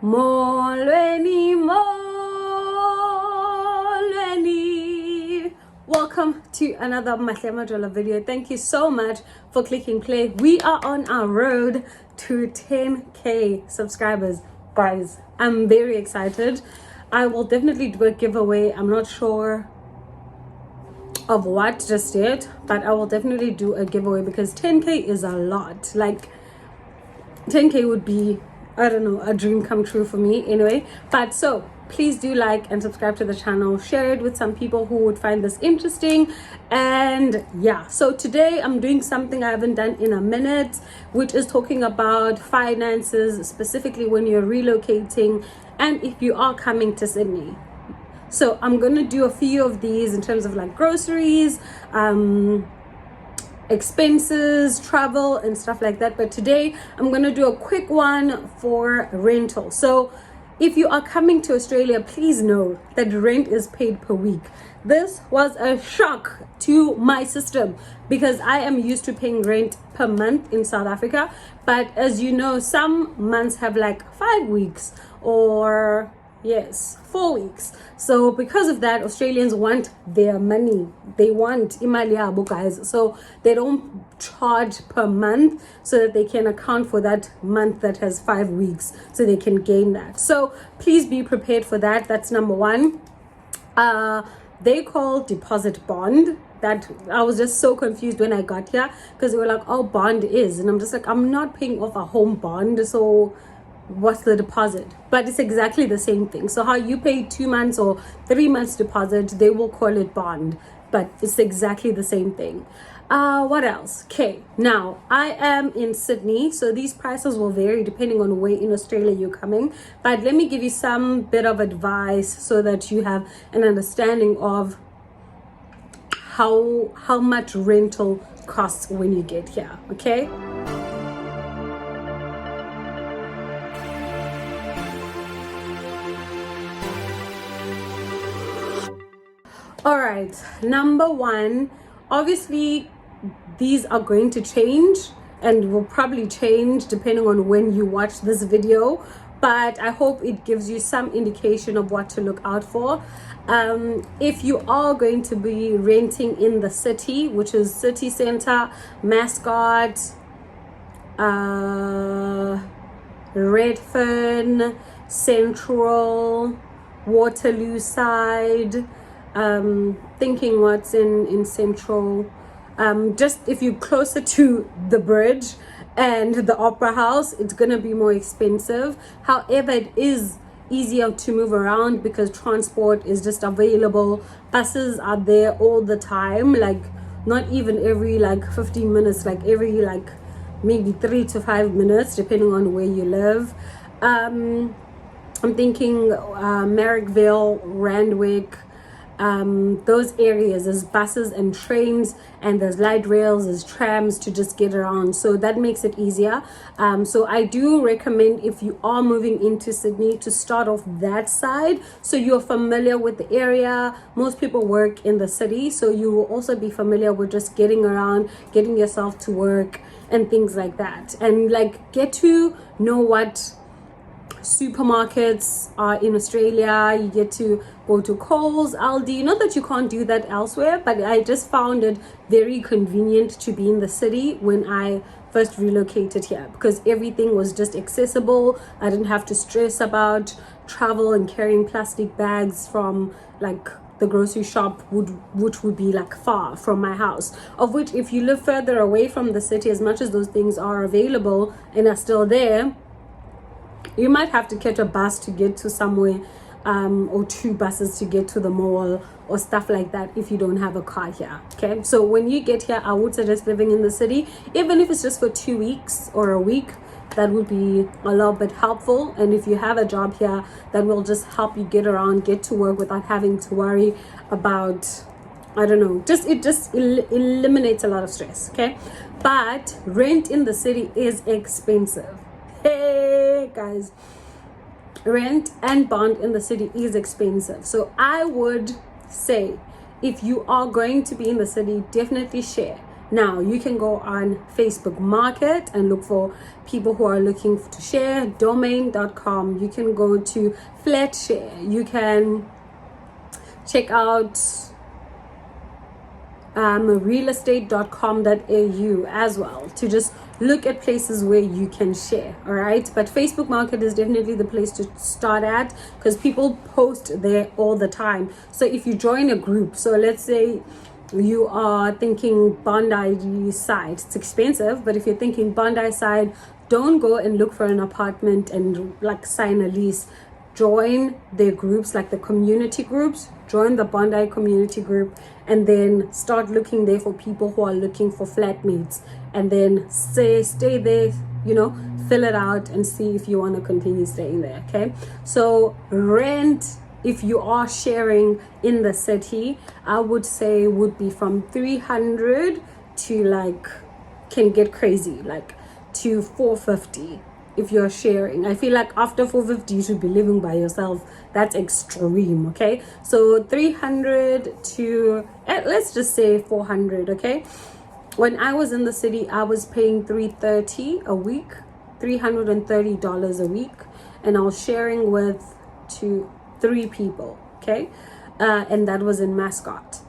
Molweni, Molweni. Welcome to another Mahle video. Thank you so much for clicking play. We are on our road to 10k subscribers, guys. I'm very excited. I will definitely do a giveaway. I'm not sure of what just yet, but I will definitely do a giveaway because 10k is a lot. Like 10k would be, I don't know, a dream come true for me anyway. But so please do like and subscribe to the channel, share it with some people who would find this interesting. And yeah, so today I'm doing something I haven't done in a minute, which is talking about finances, specifically when you're relocating and if you are coming to Sydney. So I'm gonna do a few of these in terms of like groceries, expenses, travel and stuff like that. But today I'm gonna do a quick one for rental. So if you are coming to Australia, please know that rent is paid per week. This was a shock to my system because I am used to paying rent per month in South Africa, but as you know, some months have like 5 weeks or 4 weeks. So because of that, Australians want their money. They want imali yabo, guys. So they don't charge per month so that they can account for that month that has 5 weeks, so they can gain that. So please be prepared for that. That's number one. They call deposit bond. That I was just so confused when I got here because they were like, oh, bond is, and I'm just like, I'm not paying off a home bond, so what's the deposit? But it's exactly the same thing. So how you pay 2 months or 3 months deposit, they will call it bond, but it's exactly the same thing. What else? Okay, now I am in Sydney, so these prices will vary depending on where in Australia you're coming, but let me give you some bit of advice so that you have an understanding of how much rental costs when you get here. Okay, all right, number one, obviously these are going to change and will probably change depending on when you watch this video, but I hope it gives you some indication of what to look out for. If you are going to be renting in the city, which is city center, Mascot, Redfern, Central, Waterloo side, thinking what's in Central, just if you're closer to the bridge and the Opera House, it's gonna be more expensive. However, it is easier to move around because transport is just available. Buses are there all the time, like not even every like 15 minutes, like every like maybe 3 to 5 minutes depending on where you live. I'm thinking Marrickville, Randwick, those areas, there's buses and trains and there's light rails, there's trams to just get around, so that makes it easier. So I do recommend, if you are moving into Sydney, to start off that side so you're familiar with the area. Most people work in the city, so you will also be familiar with just getting around, getting yourself to work and things like that, and like get to know what supermarkets are in Australia. You get to go to Coles, Aldi. Not that you can't do that elsewhere, but I just found it very convenient to be in the city when I first relocated here because everything was just accessible. I didn't have to stress about travel and carrying plastic bags from like the grocery shop, which would be like far from my house, of which if you live further away from the city, as much as those things are available and are still there, you might have to catch a bus to get to somewhere, or 2 buses to get to the mall or stuff like that if you don't have a car here. Okay, so when you get here, I would suggest living in the city, even if it's just for 2 weeks or a week. That would be a little bit helpful. And if you have a job here, that will just help you get around, get to work without having to worry about, I don't know, it just eliminates a lot of stress. Okay, but rent in the city is expensive. Hey guys, rent and bond in the city is expensive. So I would say, if you are going to be in the city, definitely share Now you can go on Facebook Market and look for people who are looking to share. Domain.com. You can go to Flatshare. You can check out realestate.com.au as well, to just look at places where you can share. All right, but Facebook Market is definitely the place to start at, because people post there all the time. So if you join a group, so let's say you are thinking Bondi side, it's expensive, but if you're thinking Bondi side, don't go and look for an apartment and like sign a lease. Join their groups, like the community groups. Join the Bondi community group, and then start looking there for people who are looking for flatmates, and then stay there, fill it out and see if you want to continue staying there. Okay, so rent, if you are sharing in the city, I would say would be from 300 to like, can get crazy, like to 450. If you're sharing, I feel like after 450 you should be living by yourself. That's extreme. Okay, so 300 to let's just say 400. Okay, when I was in the city, I was paying $330 a week, $330 a week, and I was sharing with 3 people. Okay, and that was in Mascot.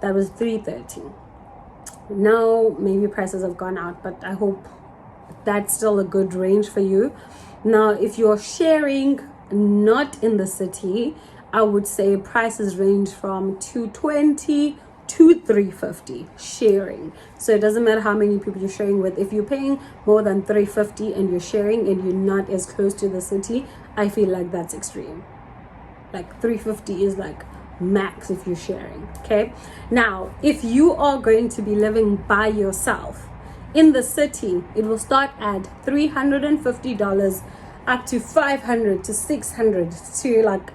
That was $330. Now maybe prices have gone out, but I hope that's still a good range for you. Now if you're sharing not in the city, I would say prices range from $220 to $350 sharing. So it doesn't matter how many people you're sharing with. If you're paying more than $350 and you're sharing and you're not as close to the city, I feel like that's extreme. Like $350 is like max if you're sharing. Okay, now if you are going to be living by yourself in the city, it will start at $350 up to $500 to $600 to like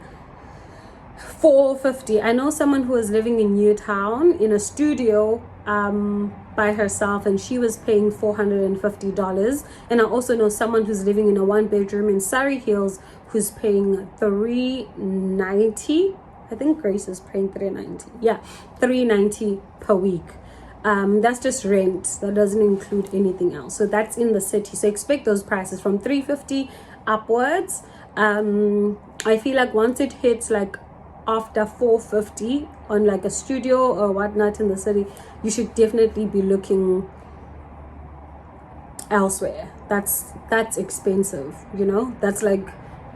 $450. I know someone who was living in Newtown in a studio by herself, and she was paying $450. And I also know someone who's living in a 1-bedroom in Surrey Hills who's paying $390. I think Grace is paying $390. Yeah, $390 per week. That's just rent. That doesn't include anything else. So that's in the city. So expect those prices from $350 upwards. I feel like once it hits like after $450 on like a studio or whatnot in the city, you should definitely be looking elsewhere. That's expensive, that's like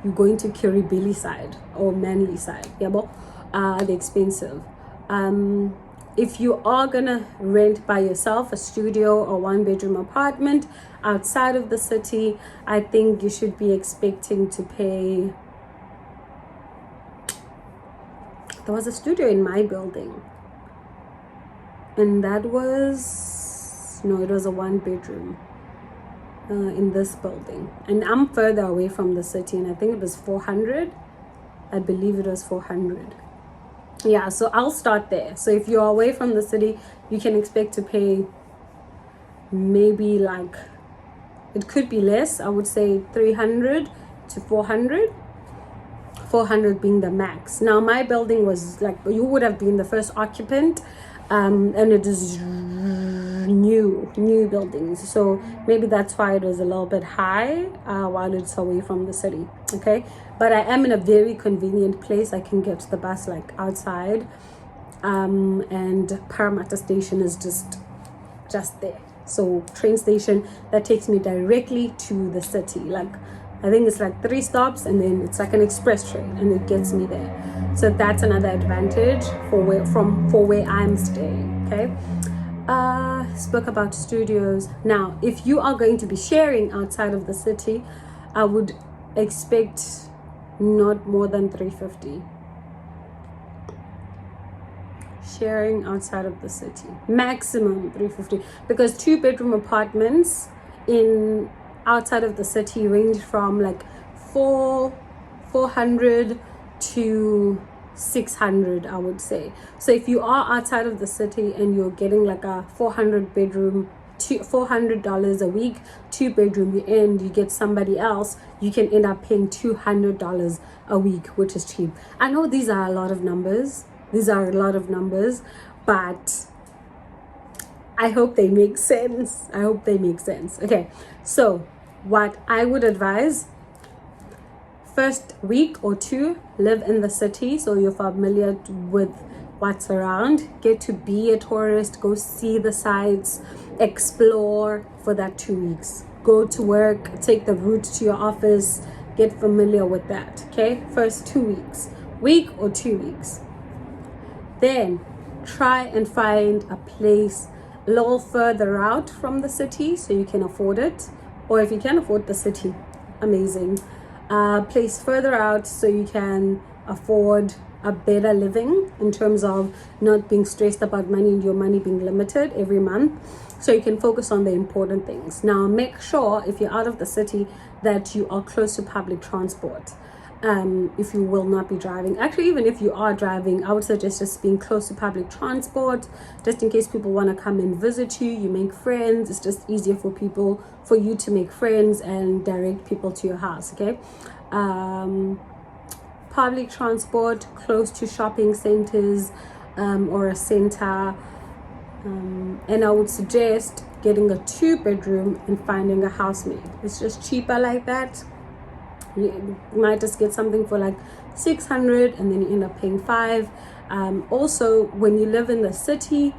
you're going to Kirribilli side or Manly side. Yeah, but they're expensive. If you are gonna rent by yourself a studio or 1-bedroom apartment outside of the city, I think you should be expecting to pay. There was a studio in my building, and that was, no, it was a 1-bedroom in this building, and I'm further away from the city, and I think it was 400. I believe it was 400. Yeah, so I'll start there. So if you're away from the city, you can expect to pay maybe like, it could be less. I would say 300 to 400. 400 being the max. Now my building was like, you would have been the first occupant, and it is new buildings, so maybe that's why it was a little bit high while it's away from the city. Okay, but I am in a very convenient place. I can get the bus like outside, and Parramatta station is just there. So train station that takes me directly to the city. Like I think it's like 3 stops, and then it's like an express train, and it gets me there. So that's another advantage for where I'm staying. Okay, spoke about studios. Now if you are going to be sharing outside of the city, I would expect not more than $350. Sharing outside of the city, maximum $350, because 2-bedroom apartments in outside of the city range from like 400 to 600, I would say. So if you are outside of the city and you're getting like a $400 a week, 2-bedroom, you get somebody else, you can end up paying $200 a week, which is cheap. I know these are a lot of numbers, but I hope they make sense. I hope they make sense. Okay, so what I would advise, first week or two, live in the city so you're familiar with what's around. Get to be a tourist, go see the sights, explore for that 2 weeks. Go to work, take the route to your office, get familiar with that. Okay, first 2 weeks, week or 2 weeks. Then try and find a place a little further out from the city so you can afford it, or if you can afford the city, amazing. Place further out so you can afford a better living in terms of not being stressed about money and your money being limited every month, so you can focus on the important things. Now make sure if you're out of the city that you are close to public transport. If you will not be driving, actually even if you are driving, I would suggest just being close to public transport, just in case people want to come and visit you, you make friends. It's just easier for you to make friends and direct people to your house. Okay, public transport close to shopping centers or a center, and I would suggest getting a 2-bedroom and finding a housemate. It's just cheaper like that. You might just get something for like 600 and then you end up paying 5. Also, when you live in the city,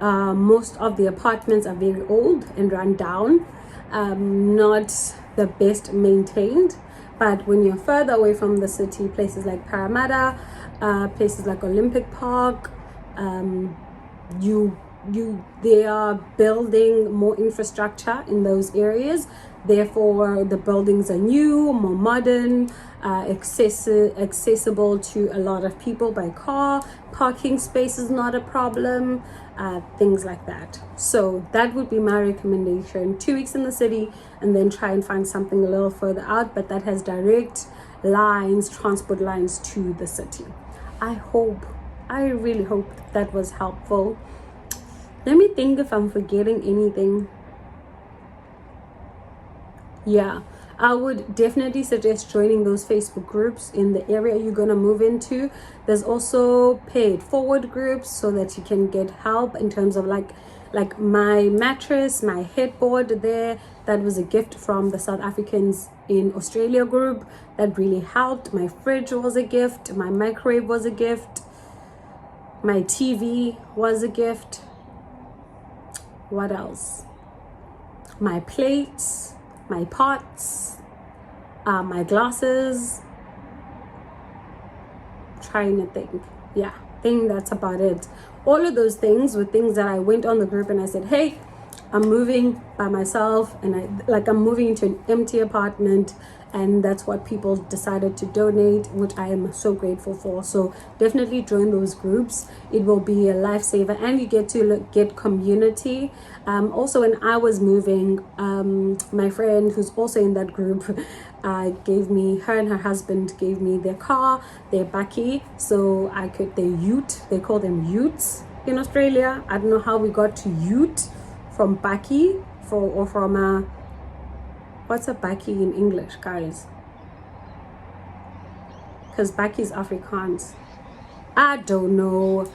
most of the apartments are very old and run down, not the best maintained. But when you're further away from the city, places like Parramatta, places like Olympic Park, they are building more infrastructure in those areas. Therefore, the buildings are new, more modern, accessible to a lot of people by car. Parking space is not a problem, things like that. So that would be my recommendation. 2 weeks in the city and then try and find something a little further out, but that has direct lines, transport lines to the city. I really hope that was helpful. Let me think if I'm forgetting anything. Yeah, I would definitely suggest joining those Facebook groups in the area you're gonna move into. There's also pay it forward groups so that you can get help in terms of like my mattress, my headboard there, that was a gift from the South Africans in Australia group. That really helped. My fridge was a gift, my microwave was a gift, my TV was a gift. What else? My plates, my pots, my glasses. Trying to think. Yeah, I think that's about it. All of those things were things that I went on the group and I said, hey, I'm moving by myself and I'm moving into an empty apartment, and that's what people decided to donate, which I am so grateful for. So definitely join those groups. It will be a lifesaver, and you get to get community. Also, when I was moving, my friend who's also in that group her and her husband gave me their car, their bakkie, so their ute, they call them utes in Australia. I don't know how we got to ute from bakkie what's a bakkie in English, guys? Because bakkie is Afrikaans. I don't know.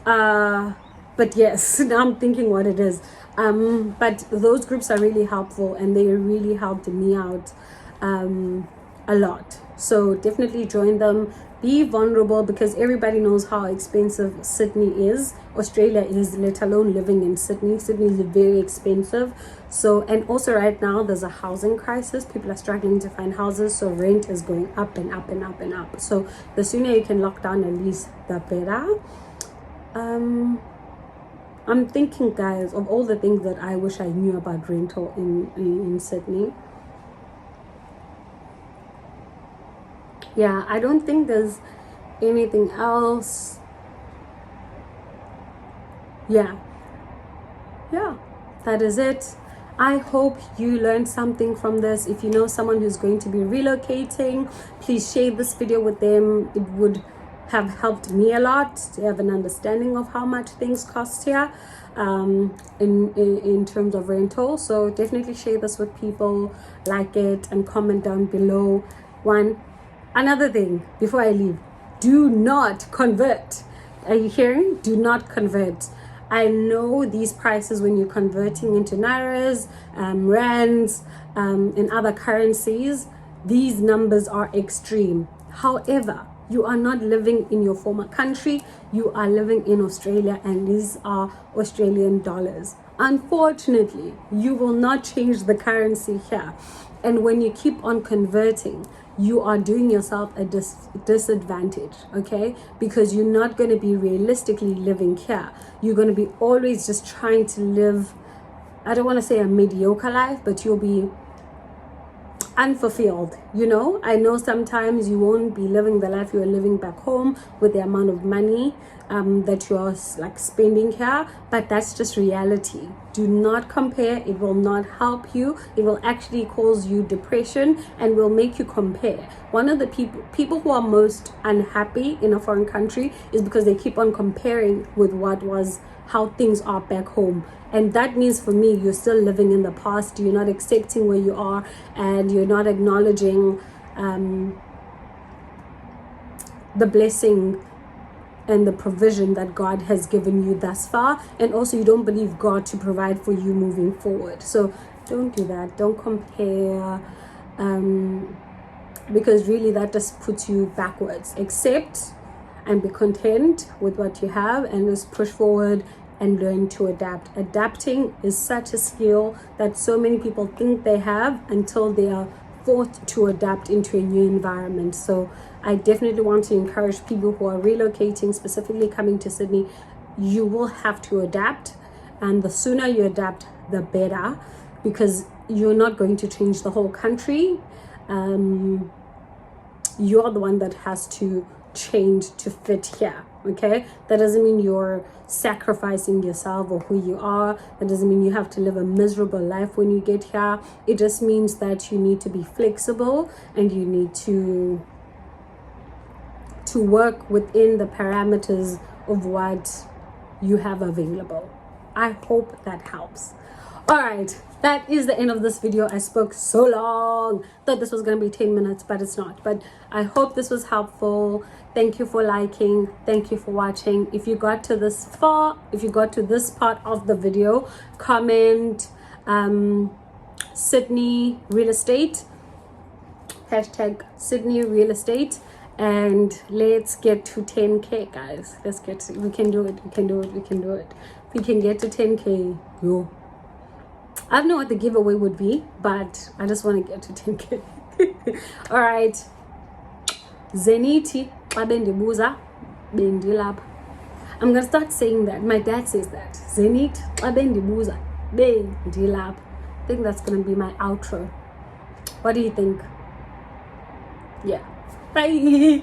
But yes, now I'm thinking what it is. But those groups are really helpful, and they really helped me out a lot. So definitely join them. Be vulnerable, because everybody knows how expensive Sydney is. Australia is, let alone living in Sydney. Sydney is very expensive. So, and also right now there's a housing crisis. People are struggling to find houses, so rent is going up and up and up and up. So the sooner you can lock down a lease, the better. I'm thinking, guys, of all the things that I wish I knew about rental in Sydney. Yeah, I don't think there's anything else. Yeah, that is it. I hope you learned something from this. If you know someone who's going to be relocating, please share this video with them. It would have helped me a lot to have an understanding of how much things cost here in terms of rental. So definitely share this with people, like it, and comment down below. Another thing before I leave, do not convert. Are you hearing? Do not convert. I know these prices when you're converting into nairas, rands, and other currencies, these numbers are extreme. However, you are not living in your former country, you are living in Australia, and these are Australian dollars. Unfortunately, you will not change the currency here. And when you keep on converting, you are doing yourself a disadvantage, okay? Because you're not going to be realistically living here. You're going to be always just trying to live, I don't want to say a mediocre life, but you'll be unfulfilled. I know sometimes you won't be living the life you are living back home with the amount of money that you're like spending here, but that's just reality. Do not compare. It will not help you. It will actually cause you depression and will make you compare. One of the people who are most unhappy in a foreign country is because they keep on comparing with how things are back home. And that means, for me, you're still living in the past. You're not accepting where you are, and you're not acknowledging the blessing and the provision that God has given you thus far. And also, you don't believe God to provide for you moving forward. So don't do that. Don't compare, because really that just puts you backwards. Accept and be content with what you have, and just push forward and learn to adapt. Adapting is such a skill that so many people think they have until they are forced to adapt into a new environment. So I definitely want to encourage people who are relocating, specifically coming to Sydney. You will have to adapt, and the sooner you adapt, the better, because you're not going to change the whole country. You're the one that has to change to fit here, okay? That doesn't mean you're sacrificing yourself or who you are. That doesn't mean you have to live a miserable life when you get here. It just means that you need to be flexible, and you need to work within the parameters of what you have available. I hope that helps. All right, that is the end of this video. I spoke so long. Thought this was going to be 10 minutes, but it's not. But I hope this was helpful. Thank you for liking. Thank you for watching. If you got to this far, if you got to this part of the video, comment Sydney real estate, hashtag Sydney real estate, and let's get to 10k, guys. We can do it. We can do it. We can do it. We can get to 10k. Yo. I don't know what the giveaway would be, but I just want to get to 10k. All right. Zeniti abendibuza bendilapha. I'm gonna start saying that. My dad says that. Zenit abendibuza bendilapha. I think that's gonna be my outro. What do you think? Yeah. Bye.